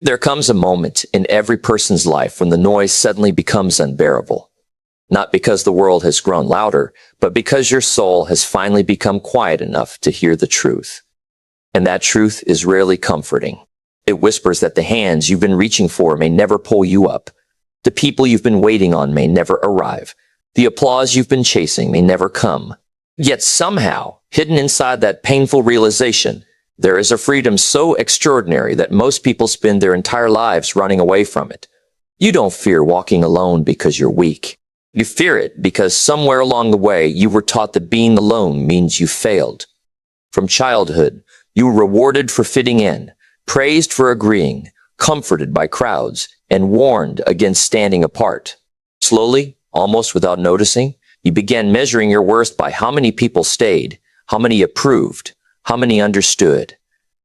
There comes a moment in every person's life when the noise suddenly becomes unbearable. Not because the world has grown louder, but because your soul has finally become quiet enough to hear the truth. And that truth is rarely comforting. It whispers that the hands you've been reaching for may never pull you up. The people you've been waiting on may never arrive. The applause you've been chasing may never come. Yet somehow, hidden inside that painful realization, there is a freedom so extraordinary that most people spend their entire lives running away from it. You don't fear walking alone because you're weak. You fear it because somewhere along the way you were taught that being alone means you failed. From childhood, you were rewarded for fitting in, praised for agreeing, comforted by crowds, and warned against standing apart. Slowly, almost without noticing, you began measuring your worth by how many people stayed, how many approved, how many understood.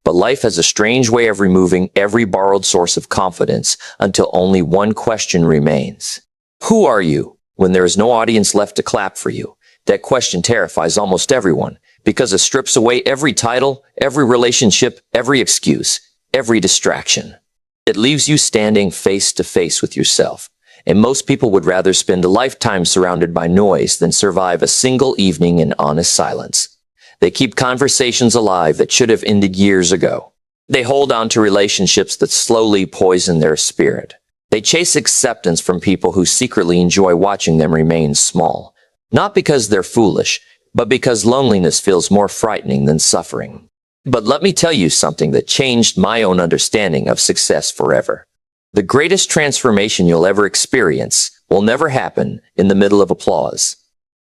But life has a strange way of removing every borrowed source of confidence until only one question remains. Who are you when there is no audience left to clap for you? That question terrifies almost everyone because it strips away every title, every relationship, every excuse, every distraction. It leaves you standing face to face with yourself. And most people would rather spend a lifetime surrounded by noise than survive a single evening in honest silence. They keep conversations alive that should have ended years ago. They hold on to relationships that slowly poison their spirit. They chase acceptance from people who secretly enjoy watching them remain small. Not because they're foolish, but because loneliness feels more frightening than suffering. But let me tell you something that changed my own understanding of success forever. The greatest transformation you'll ever experience will never happen in the middle of applause.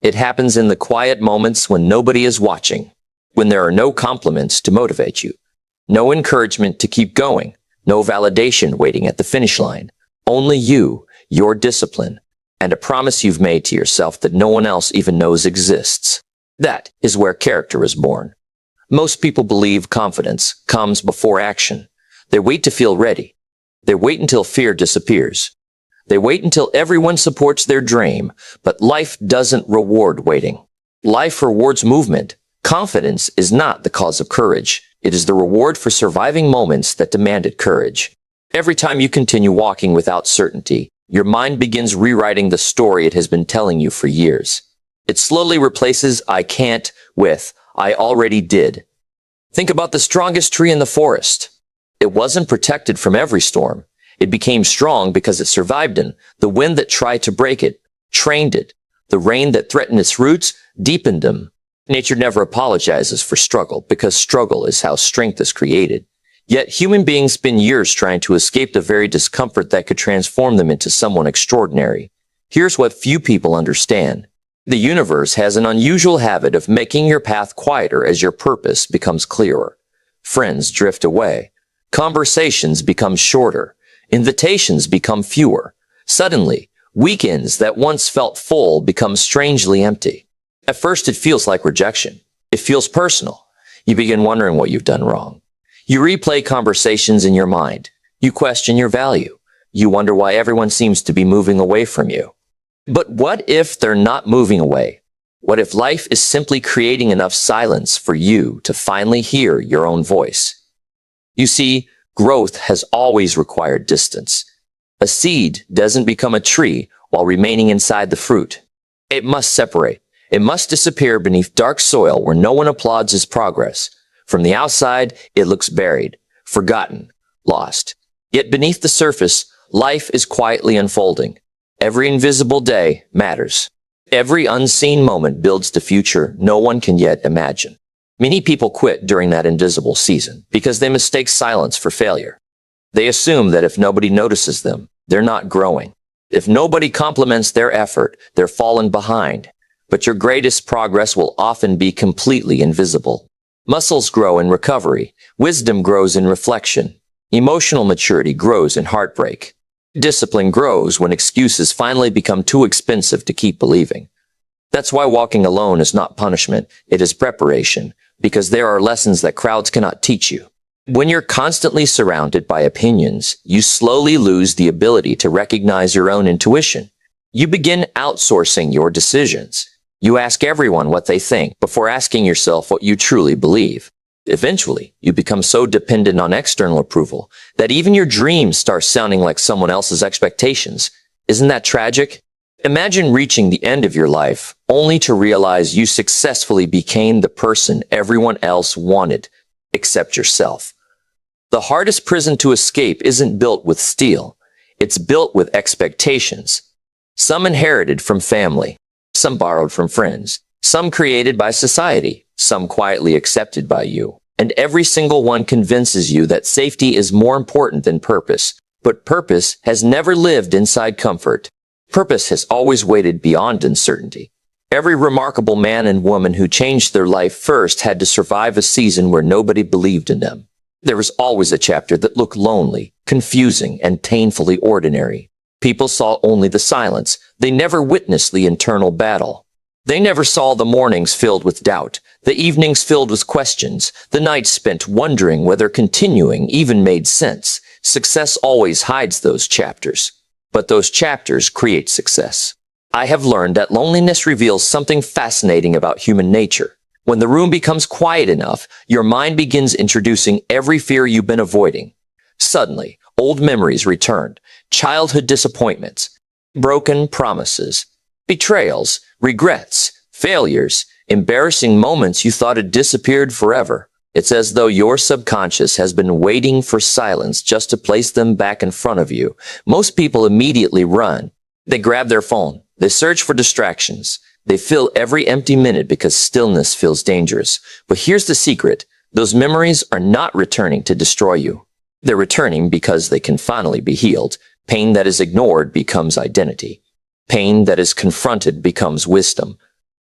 It happens in the quiet moments when nobody is watching, when there are no compliments to motivate you, no encouragement to keep going, no validation waiting at the finish line, only you, your discipline, and a promise you've made to yourself that no one else even knows exists. That is where character is born. Most people believe confidence comes before action. They wait to feel ready. They wait until fear disappears. They wait until everyone supports their dream, but life doesn't reward waiting. Life rewards movement. Confidence is not the cause of courage. It is the reward for surviving moments that demanded courage. Every time you continue walking without certainty, your mind begins rewriting the story it has been telling you for years. It slowly replaces "I can't" with "I already did." Think about the strongest tree in the forest. It wasn't protected from every storm. It became strong because it survived the wind that tried to break it, trained it. The rain that threatened its roots deepened them. Nature never apologizes for struggle because struggle is how strength is created. Yet human beings spend years trying to escape the very discomfort that could transform them into someone extraordinary. Here's what few people understand. The universe has an unusual habit of making your path quieter as your purpose becomes clearer. Friends drift away. Conversations become shorter. Invitations become fewer. Suddenly, weekends that once felt full become strangely empty. At first, it feels like rejection. It feels personal. You begin wondering what you've done wrong. You replay conversations in your mind. You question your value. You wonder why everyone seems to be moving away from you. But what if they're not moving away? What if life is simply creating enough silence for you to finally hear your own voice? You see, growth has always required distance. A seed doesn't become a tree while remaining inside the fruit. It must separate. It must disappear beneath dark soil where no one applauds its progress. From the outside, it looks buried, forgotten, lost. Yet beneath the surface, life is quietly unfolding. Every invisible day matters. Every unseen moment builds the future no one can yet imagine. Many people quit during that invisible season because they mistake silence for failure. They assume that if nobody notices them, they're not growing. If nobody compliments their effort, they're fallen behind. But your greatest progress will often be completely invisible. Muscles grow in recovery. Wisdom grows in reflection. Emotional maturity grows in heartbreak. Discipline grows when excuses finally become too expensive to keep believing. That's why walking alone is not punishment, it is preparation, because there are lessons that crowds cannot teach you. When you're constantly surrounded by opinions, you slowly lose the ability to recognize your own intuition. You begin outsourcing your decisions. You ask everyone what they think before asking yourself what you truly believe. Eventually, you become so dependent on external approval that even your dreams start sounding like someone else's expectations. Isn't that tragic? Imagine reaching the end of your life only to realize you successfully became the person everyone else wanted, except yourself. The hardest prison to escape isn't built with steel. It's built with expectations. Some inherited from family, some borrowed from friends, some created by society, some quietly accepted by you. And every single one convinces you that safety is more important than purpose. But purpose has never lived inside comfort. Purpose has always waited beyond uncertainty. Every remarkable man and woman who changed their life first had to survive a season where nobody believed in them. There was always a chapter that looked lonely, confusing, and painfully ordinary. People saw only the silence. They never witnessed the internal battle. They never saw the mornings filled with doubt, the evenings filled with questions, the nights spent wondering whether continuing even made sense. Success always hides those chapters, but those chapters create success. I have learned that loneliness reveals something fascinating about human nature. When the room becomes quiet enough, your mind begins introducing every fear you've been avoiding. Suddenly, old memories returned, childhood disappointments, broken promises, betrayals, regrets, failures, embarrassing moments you thought had disappeared forever. It's as though your subconscious has been waiting for silence just to place them back in front of you. Most people immediately run. They grab their phone. They search for distractions. They fill every empty minute because stillness feels dangerous. But here's the secret. Those memories are not returning to destroy you. They're returning because they can finally be healed. Pain that is ignored becomes identity. Pain that is confronted becomes wisdom.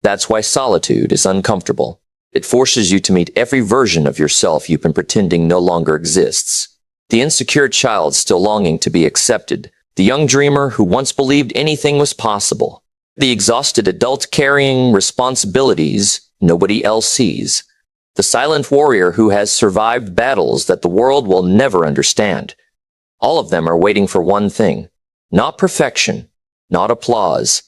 That's why solitude is uncomfortable. It forces you to meet every version of yourself you've been pretending no longer exists. The insecure child still longing to be accepted. The young dreamer who once believed anything was possible. The exhausted adult carrying responsibilities nobody else sees. The silent warrior who has survived battles that the world will never understand. All of them are waiting for one thing. Not perfection, not applause,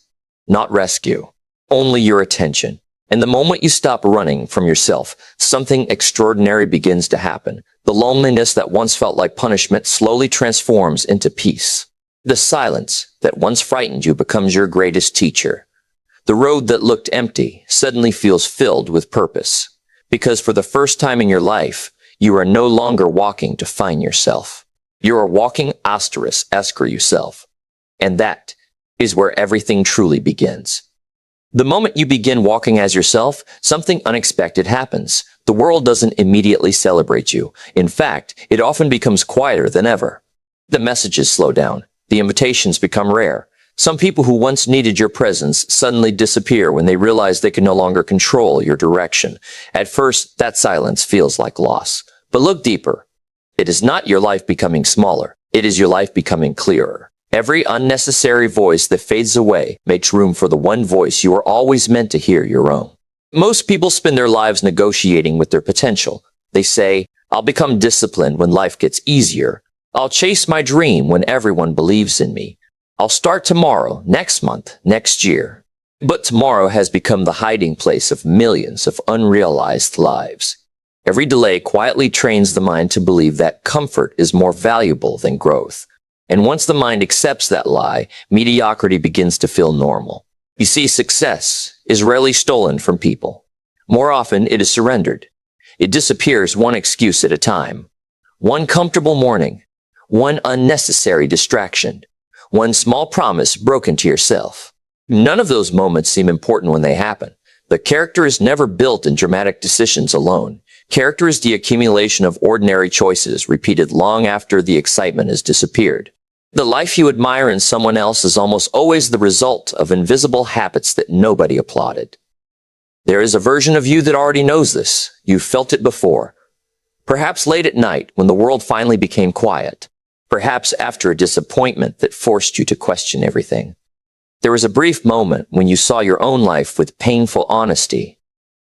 not rescue. Only your attention. And the moment you stop running from yourself, something extraordinary begins to happen. The loneliness that once felt like punishment slowly transforms into peace. The silence that once frightened you becomes your greatest teacher. The road that looked empty suddenly feels filled with purpose. Because for the first time in your life, you are no longer walking to find yourself. You are walking *escor yourself. And that is where everything truly begins. The moment you begin walking as yourself, something unexpected happens. The world doesn't immediately celebrate you. In fact, it often becomes quieter than ever. The messages slow down. The invitations become rare. Some people who once needed your presence suddenly disappear when they realize they can no longer control your direction. At first, that silence feels like loss. But look deeper. It is not your life becoming smaller. It is your life becoming clearer. Every unnecessary voice that fades away makes room for the one voice you are always meant to hear, your own. Most people spend their lives negotiating with their potential. They say, I'll become disciplined when life gets easier. I'll chase my dream when everyone believes in me. I'll start tomorrow, next month, next year. But tomorrow has become the hiding place of millions of unrealized lives. Every delay quietly trains the mind to believe that comfort is more valuable than growth. And once the mind accepts that lie, mediocrity begins to feel normal. You see, success is rarely stolen from people. More often, it is surrendered. It disappears one excuse at a time. One comfortable morning. One unnecessary distraction. One small promise broken to yourself. None of those moments seem important when they happen. The character is never built in dramatic decisions alone. Character is the accumulation of ordinary choices repeated long after the excitement has disappeared. The life you admire in someone else is almost always the result of invisible habits that nobody applauded. There is a version of you that already knows this. You've felt it before. Perhaps late at night when the world finally became quiet. Perhaps after a disappointment that forced you to question everything. There was a brief moment when you saw your own life with painful honesty.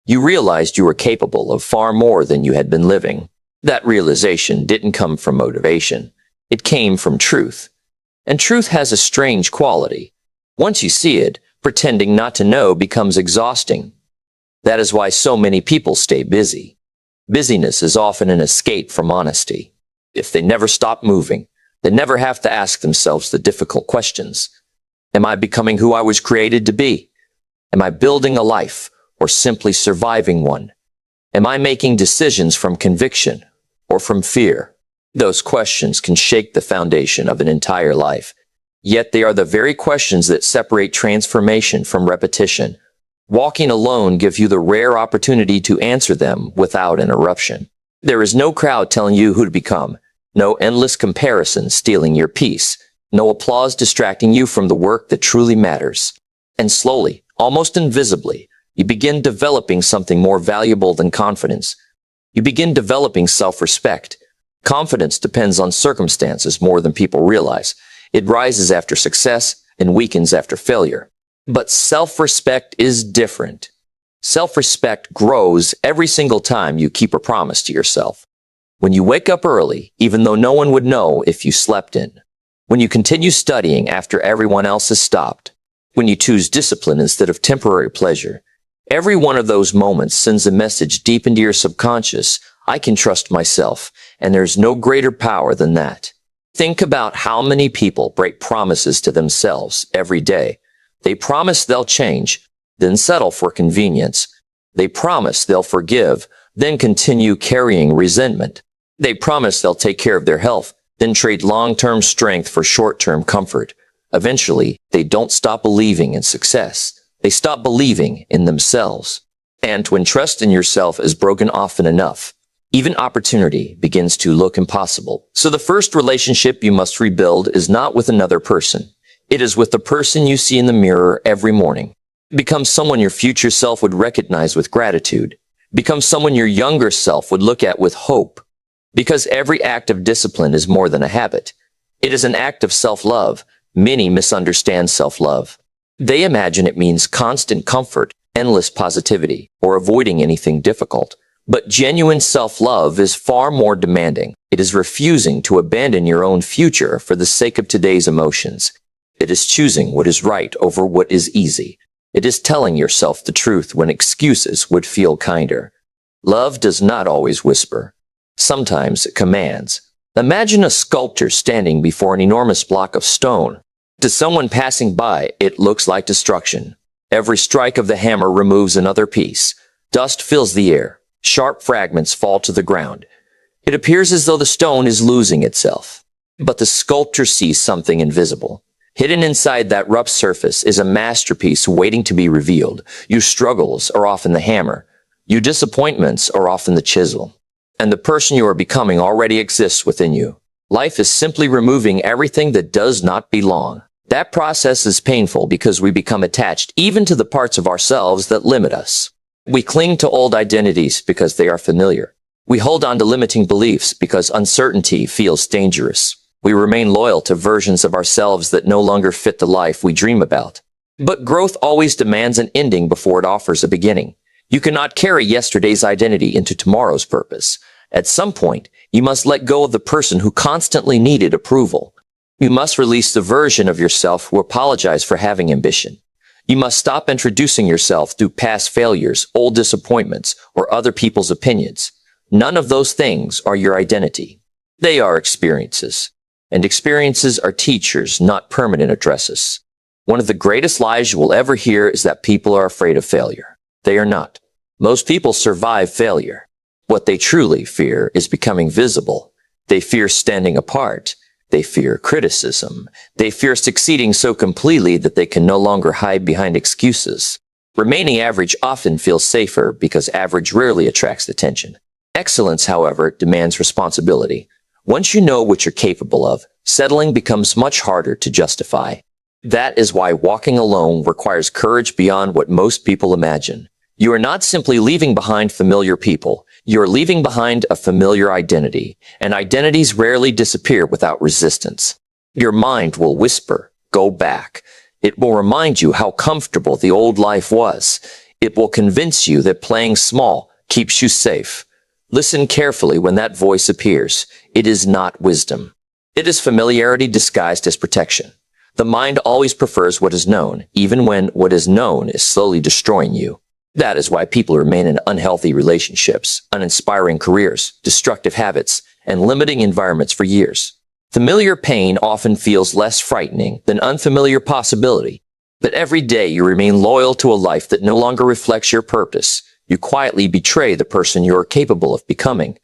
You realized you were capable of far more than you had been living. That realization didn't come from motivation. It came from truth. And truth has a strange quality. Once you see it, pretending not to know becomes exhausting. That is why so many people stay busy. Busyness is often an escape from honesty. If they never stop moving, they never have to ask themselves the difficult questions. Am I becoming who I was created to be? Am I building a life or simply surviving one? Am I making decisions from conviction or from fear? Those questions can shake the foundation of an entire life. Yet they are the very questions that separate transformation from repetition. Walking alone gives you the rare opportunity to answer them without interruption. There is no crowd telling you who to become, no endless comparison stealing your peace, no applause distracting you from the work that truly matters. And slowly, almost invisibly, you begin developing something more valuable than confidence. You begin developing self-respect. Confidence depends on circumstances more than people realize. It rises after success and weakens after failure. But self-respect is different. Self-respect grows every single time you keep a promise to yourself. When you wake up early, even though no one would know if you slept in. When you continue studying after everyone else has stopped. When you choose discipline instead of temporary pleasure. Every one of those moments sends a message deep into your subconscious. I can trust myself, and there's no greater power than that. Think about how many people break promises to themselves every day. They promise they'll change, then settle for convenience. They promise they'll forgive, then continue carrying resentment. They promise they'll take care of their health, then trade long-term strength for short-term comfort. Eventually, they don't stop believing in success. They stop believing in themselves. And when trust in yourself is broken often enough, even opportunity begins to look impossible. So the first relationship you must rebuild is not with another person. It is with the person you see in the mirror every morning. Become someone your future self would recognize with gratitude. Become someone your younger self would look at with hope. Because every act of discipline is more than a habit. It is an act of self-love. Many misunderstand self-love. They imagine it means constant comfort, endless positivity, or avoiding anything difficult. But genuine self-love is far more demanding. It is refusing to abandon your own future for the sake of today's emotions. It is choosing what is right over what is easy. It is telling yourself the truth when excuses would feel kinder. Love does not always whisper. Sometimes it commands. Imagine a sculptor standing before an enormous block of stone. To someone passing by, it looks like destruction. Every strike of the hammer removes another piece. Dust fills the air. Sharp fragments fall to the ground. It appears as though the stone is losing itself. But the sculptor sees something invisible. Hidden inside that rough surface is a masterpiece waiting to be revealed. Your struggles are often the hammer. Your disappointments are often the chisel. And the person you are becoming already exists within you. Life is simply removing everything that does not belong. That process is painful because we become attached even to the parts of ourselves that limit us. We cling to old identities because they are familiar. We hold on to limiting beliefs because uncertainty feels dangerous. We remain loyal to versions of ourselves that no longer fit the life we dream about. But growth always demands an ending before it offers a beginning. You cannot carry yesterday's identity into tomorrow's purpose. At some point, you must let go of the person who constantly needed approval. You must release the version of yourself who apologized for having ambition. You must stop introducing yourself through past failures, old disappointments, or other people's opinions. None of those things are your identity. They are experiences. And experiences are teachers, not permanent addresses. One of the greatest lies you will ever hear is that people are afraid of failure. They are not. Most people survive failure. What they truly fear is becoming visible. They fear standing apart. They fear criticism. They fear succeeding so completely that they can no longer hide behind excuses. Remaining average often feels safer because average rarely attracts attention. Excellence, however, demands responsibility. Once you know what you're capable of, settling becomes much harder to justify. That is why walking alone requires courage beyond what most people imagine. You are not simply leaving behind familiar people. You are leaving behind a familiar identity, and identities rarely disappear without resistance. Your mind will whisper, "Go back." It will remind you how comfortable the old life was. It will convince you that playing small keeps you safe. Listen carefully when that voice appears. It is not wisdom. It is familiarity disguised as protection. The mind always prefers what is known, even when what is known is slowly destroying you. That is why people remain in unhealthy relationships, uninspiring careers, destructive habits, and limiting environments for years. Familiar pain often feels less frightening than unfamiliar possibility. But every day you remain loyal to a life that no longer reflects your purpose. You quietly betray the person you are capable of becoming.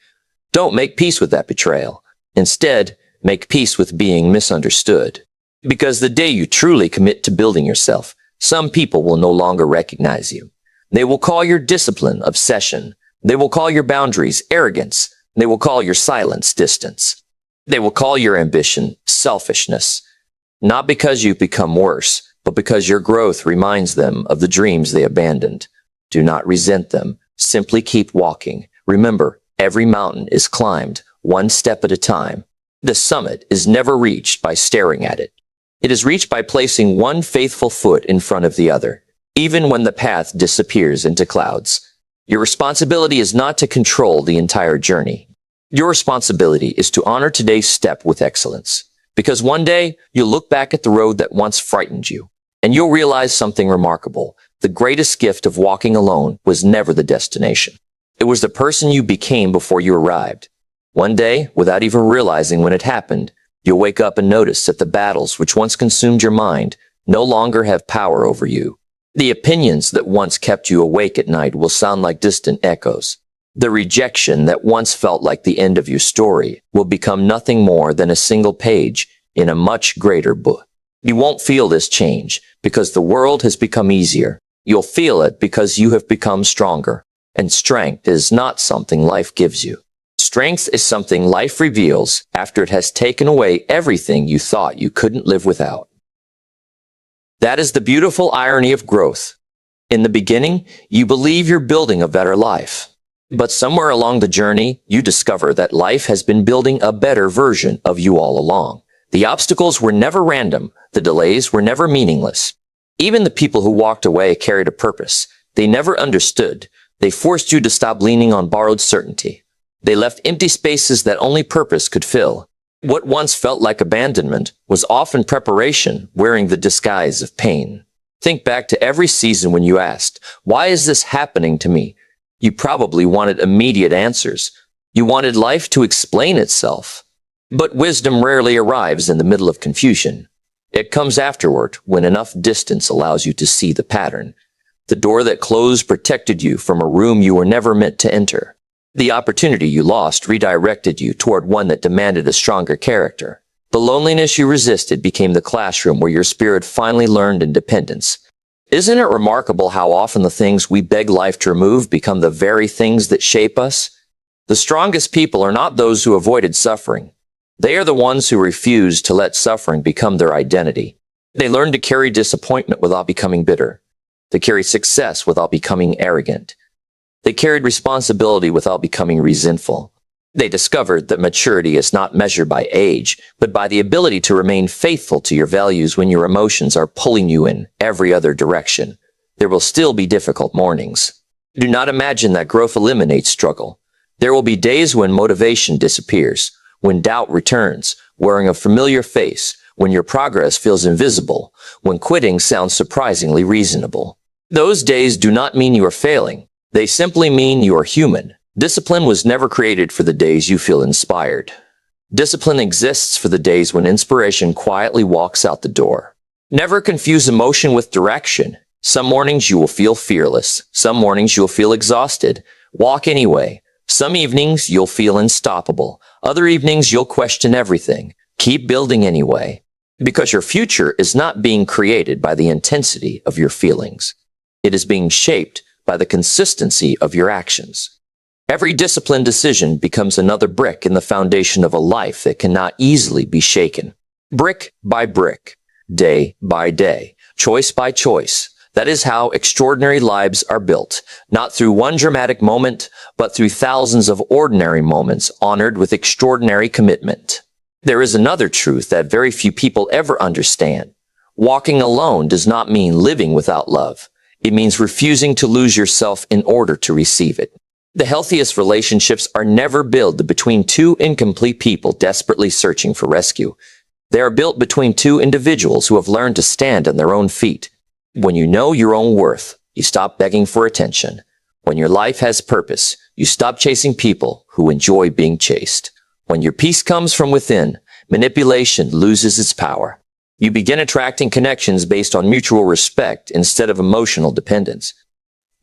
Don't make peace with that betrayal. Instead, make peace with being misunderstood. Because the day you truly commit to building yourself, some people will no longer recognize you. They will call your discipline obsession. They will call your boundaries arrogance. They will call your silence distance. They will call your ambition selfishness. Not because you've become worse, but because your growth reminds them of the dreams they abandoned. Do not resent them. Simply keep walking. Remember, every mountain is climbed, one step at a time. The summit is never reached by staring at it. It is reached by placing one faithful foot in front of the other, even when the path disappears into clouds. Your responsibility is not to control the entire journey. Your responsibility is to honor today's step with excellence. Because one day, you'll look back at the road that once frightened you, and you'll realize something remarkable. The greatest gift of walking alone was never the destination. It was the person you became before you arrived. One day, without even realizing when it happened, you'll wake up and notice that the battles which once consumed your mind no longer have power over you. The opinions that once kept you awake at night will sound like distant echoes. The rejection that once felt like the end of your story will become nothing more than a single page in a much greater book. You won't feel this change because the world has become easier. You'll feel it because you have become stronger. And strength is not something life gives you. Strength is something life reveals after it has taken away everything you thought you couldn't live without. That is the beautiful irony of growth. In the beginning, you believe you're building a better life. But somewhere along the journey, you discover that life has been building a better version of you all along. The obstacles were never random. The delays were never meaningless. Even the people who walked away carried a purpose. They never understood. They forced you to stop leaning on borrowed certainty. They left empty spaces that only purpose could fill. What once felt like abandonment was often preparation wearing the disguise of pain. Think back to every season when you asked, "Why is this happening to me?" You probably wanted immediate answers. You wanted life to explain itself. But wisdom rarely arrives in the middle of confusion. It comes afterward when enough distance allows you to see the pattern. The door that closed protected you from a room you were never meant to enter. The opportunity you lost redirected you toward one that demanded a stronger character. The loneliness you resisted became the classroom where your spirit finally learned independence. Isn't it remarkable how often the things we beg life to remove become the very things that shape us? The strongest people are not those who avoided suffering. They are the ones who refuse to let suffering become their identity. They learn to carry disappointment without becoming bitter. They carry success without becoming arrogant. They carried responsibility without becoming resentful. They discovered that maturity is not measured by age, but by the ability to remain faithful to your values when your emotions are pulling you in every other direction. There will still be difficult mornings. Do not imagine that growth eliminates struggle. There will be days when motivation disappears, when doubt returns, wearing a familiar face, when your progress feels invisible, when quitting sounds surprisingly reasonable. Those days do not mean you are failing. They simply mean you are human. Discipline was never created for the days you feel inspired. Discipline exists for the days when inspiration quietly walks out the door. Never confuse emotion with direction. Some mornings you will feel fearless. Some mornings you'll feel exhausted. Walk anyway. Some evenings you'll feel unstoppable. Other evenings you'll question everything. Keep building anyway. Because your future is not being created by the intensity of your feelings. It is being shaped by the consistency of your actions. Every disciplined decision becomes another brick in the foundation of a life that cannot easily be shaken. Brick by brick, day by day, choice by choice. That is how extraordinary lives are built, not through one dramatic moment, but through thousands of ordinary moments honored with extraordinary commitment. There is another truth that very few people ever understand. Walking alone does not mean living without love. It means refusing to lose yourself in order to receive it. The healthiest relationships are never built between two incomplete people desperately searching for rescue. They are built between two individuals who have learned to stand on their own feet. When you know your own worth, you stop begging for attention. When your life has purpose, you stop chasing people who enjoy being chased. When your peace comes from within, manipulation loses its power. You begin attracting connections based on mutual respect instead of emotional dependence.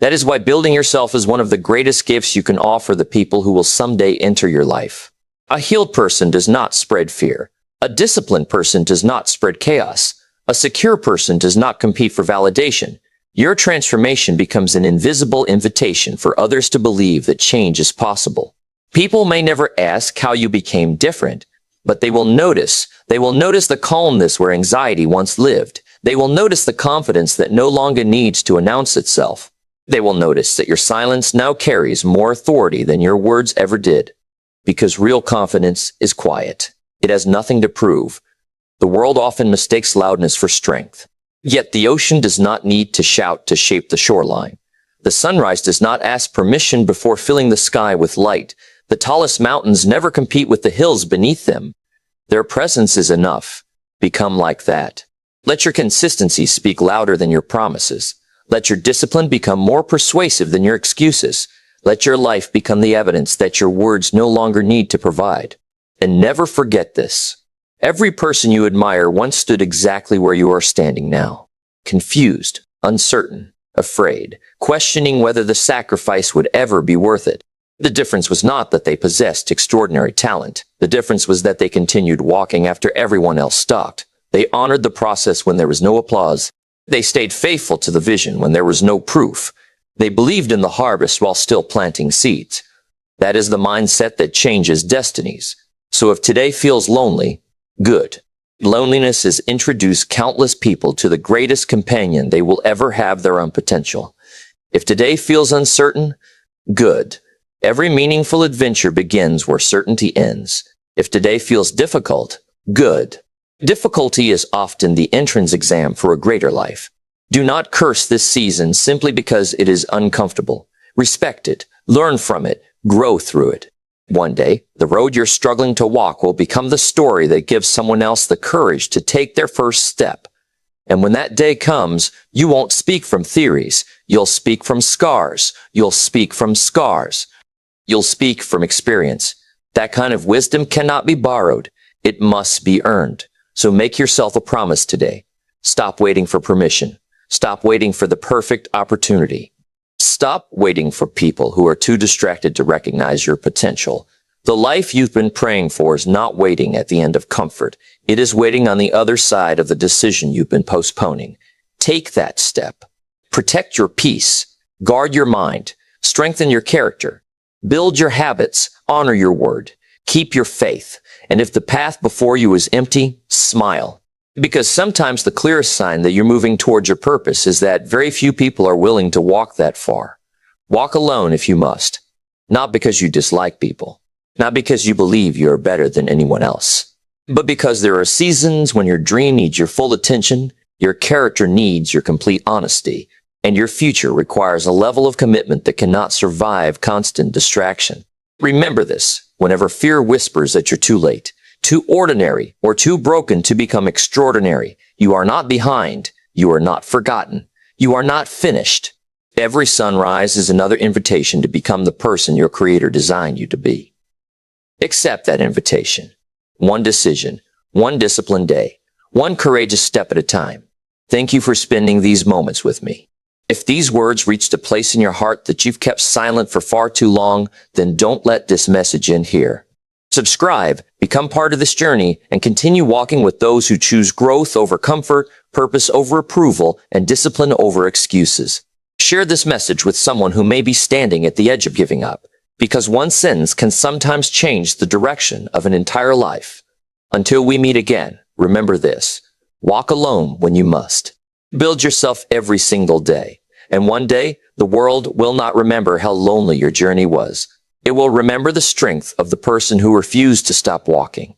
That is why building yourself is one of the greatest gifts you can offer the people who will someday enter your life. A healed person does not spread fear. A disciplined person does not spread chaos. A secure person does not compete for validation. Your transformation becomes an invisible invitation for others to believe that change is possible. People may never ask how you became different, but they will notice. They will notice the calmness where anxiety once lived. They will notice the confidence that no longer needs to announce itself. They will notice that your silence now carries more authority than your words ever did. Because real confidence is quiet. It has nothing to prove. The world often mistakes loudness for strength. Yet the ocean does not need to shout to shape the shoreline. The sunrise does not ask permission before filling the sky with light. The tallest mountains never compete with the hills beneath them. Their presence is enough. Become like that. Let your consistency speak louder than your promises. Let your discipline become more persuasive than your excuses. Let your life become the evidence that your words no longer need to provide. And never forget this. Every person you admire once stood exactly where you are standing now. Confused, uncertain, afraid, questioning whether the sacrifice would ever be worth it. The difference was not that they possessed extraordinary talent. The difference was that they continued walking after everyone else stopped. They honored the process when there was no applause. They stayed faithful to the vision when there was no proof. They believed in the harvest while still planting seeds. That is the mindset that changes destinies. So if today feels lonely, good. Loneliness has introduced countless people to the greatest companion they will ever have, their own potential. If today feels uncertain, good. Every meaningful adventure begins where certainty ends. If today feels difficult, good. Difficulty is often the entrance exam for a greater life. Do not curse this season simply because it is uncomfortable. Respect it, learn from it, grow through it. One day, the road you're struggling to walk will become the story that gives someone else the courage to take their first step. And when that day comes, you won't speak from theories. You'll speak from scars. You'll speak from scars. You'll speak from experience. That kind of wisdom cannot be borrowed. It must be earned. So make yourself a promise today. Stop waiting for permission. Stop waiting for the perfect opportunity. Stop waiting for people who are too distracted to recognize your potential. The life you've been praying for is not waiting at the end of comfort. It is waiting on the other side of the decision you've been postponing. Take that step. Protect your peace. Guard your mind. Strengthen your character. Build your habits. Honor your word. Keep your faith. And if the path before you is empty, smile. Because sometimes the clearest sign that you're moving towards your purpose is that very few people are willing to walk that far. Walk alone if you must. Not because you dislike people. Not because you believe you are better than anyone else. But because there are seasons when your dream needs your full attention, your character needs your complete honesty, and your future requires a level of commitment that cannot survive constant distraction. Remember this whenever fear whispers that you're too late, too ordinary, or too broken to become extraordinary. You are not behind. You are not forgotten. You are not finished. Every sunrise is another invitation to become the person your Creator designed you to be. Accept that invitation. One decision, one disciplined day, one courageous step at a time. Thank you for spending these moments with me. If these words reached a place in your heart that you've kept silent for far too long, then don't let this message end here. Subscribe, become part of this journey, and continue walking with those who choose growth over comfort, purpose over approval, and discipline over excuses. Share this message with someone who may be standing at the edge of giving up, because one sentence can sometimes change the direction of an entire life. Until we meet again, remember this. Walk alone when you must. Build yourself every single day. And one day, the world will not remember how lonely your journey was. It will remember the strength of the person who refused to stop walking.